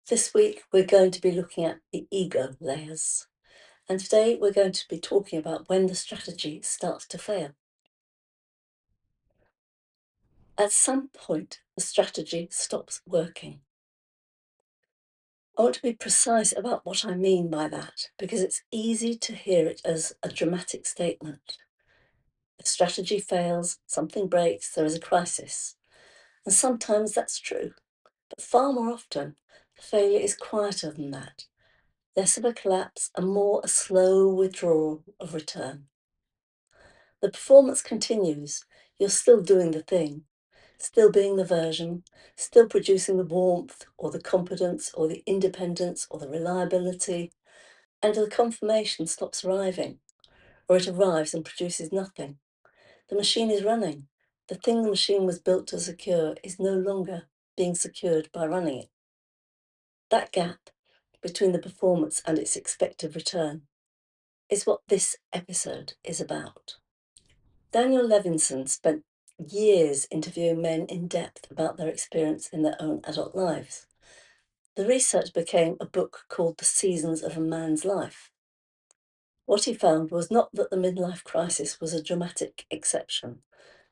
This week, we're going to be looking at the ego layers. And today, we're going to be talking about when the strategy starts to fail. At some point, the strategy stops working. I want to be precise about what I mean by that because it's easy to hear it as a dramatic statement. The strategy fails, something breaks, there is a crisis. And sometimes that's true. But far more often, the failure is quieter than that. Less of a collapse and more a slow withdrawal of return. The performance continues. You're still doing the thing, still being the version, still producing the warmth or the competence or the independence or the reliability, and the confirmation stops arriving, or it arrives and produces nothing. The machine is running. The thing the machine was built to secure is no longer being secured by running it. That gap between the performance and its expected return is what this episode is about. Daniel Levinson spent years interviewing men in depth about their experience in their own adult lives. The research became a book called The Seasons of a Man's Life. What he found was not that the midlife crisis was a dramatic exception.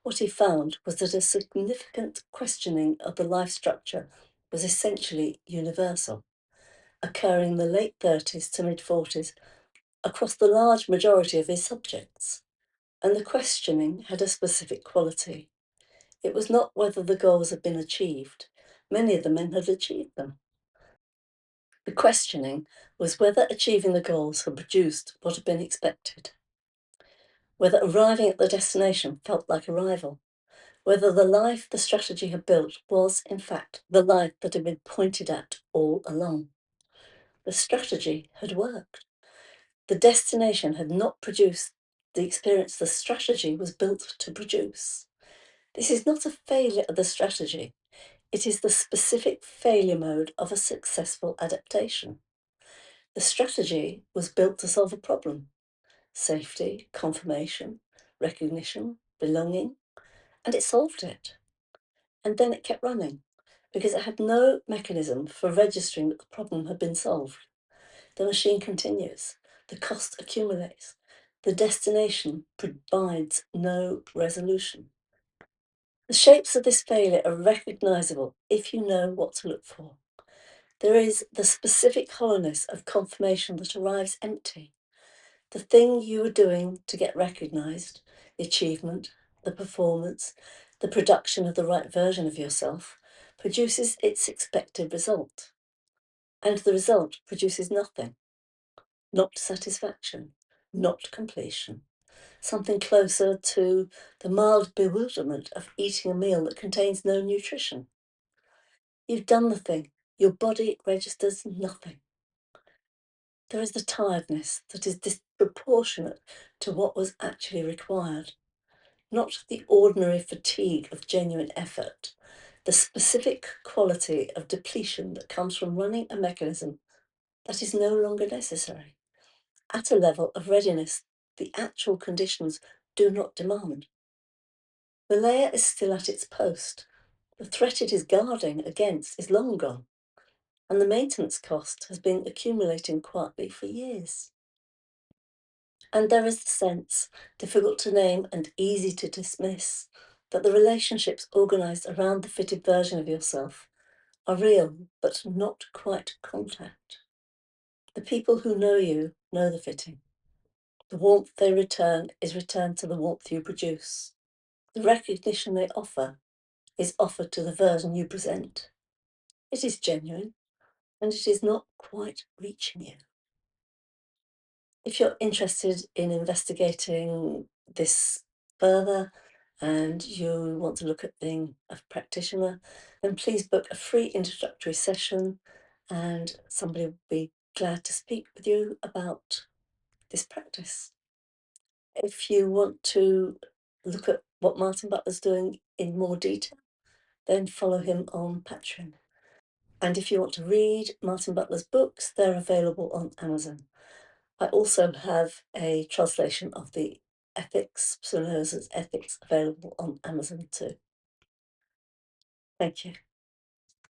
What he found was that a significant questioning of the life structure was essentially universal, occurring in the late 30s to mid 40s across the large majority of his subjects. And the questioning had a specific quality. It was not whether the goals had been achieved. Many of the men had achieved them. The questioning was whether achieving the goals had produced what had been expected, whether arriving at the destination felt like arrival, whether the life the strategy had built was, in fact, the life that had been pointed at all along. The strategy had worked. The destination had not produced the experience the strategy was built to produce. This is not a failure of the strategy. It is the specific failure mode of a successful adaptation. The strategy was built to solve a problem: safety, confirmation, recognition, belonging, and it solved it. And then it kept running because it had no mechanism for registering that the problem had been solved. The machine continues, the cost accumulates, the destination provides no resolution. The shapes of this failure are recognizable if you know what to look for. There is the specific hollowness of confirmation that arrives empty. The thing you were doing to get recognized, the achievement, the performance, the production of the right version of yourself, produces its expected result. And the result produces nothing. Not satisfaction, not completion. Something closer to the mild bewilderment of eating a meal that contains no nutrition. You've done the thing. Your body registers nothing. There is the tiredness that is disproportionate to what was actually required, not the ordinary fatigue of genuine effort, the specific quality of depletion that comes from running a mechanism that is no longer necessary, at a level of readiness the actual conditions do not demand. The layer is still at its post. The threat it is guarding against is long gone, and the maintenance cost has been accumulating quietly for years. And there is the sense, difficult to name and easy to dismiss, that the relationships organised around the fitted version of yourself are real, but not quite contact. The people who know you know the fitting. The warmth they return is returned to the warmth you produce. The recognition they offer is offered to the version you present. It is genuine, and it is not quite reaching you. If you're interested in investigating this further and you want to look at being a practitioner, then please book a free introductory session and somebody will be glad to speak with you about this practice. If you want to look at what Martin Butler's doing in more detail, then follow him on Patreon. And if you want to read Martin Butler's books, they're available on Amazon. I also have a translation of the Ethics, Spinoza's Ethics, available on Amazon too. Thank you.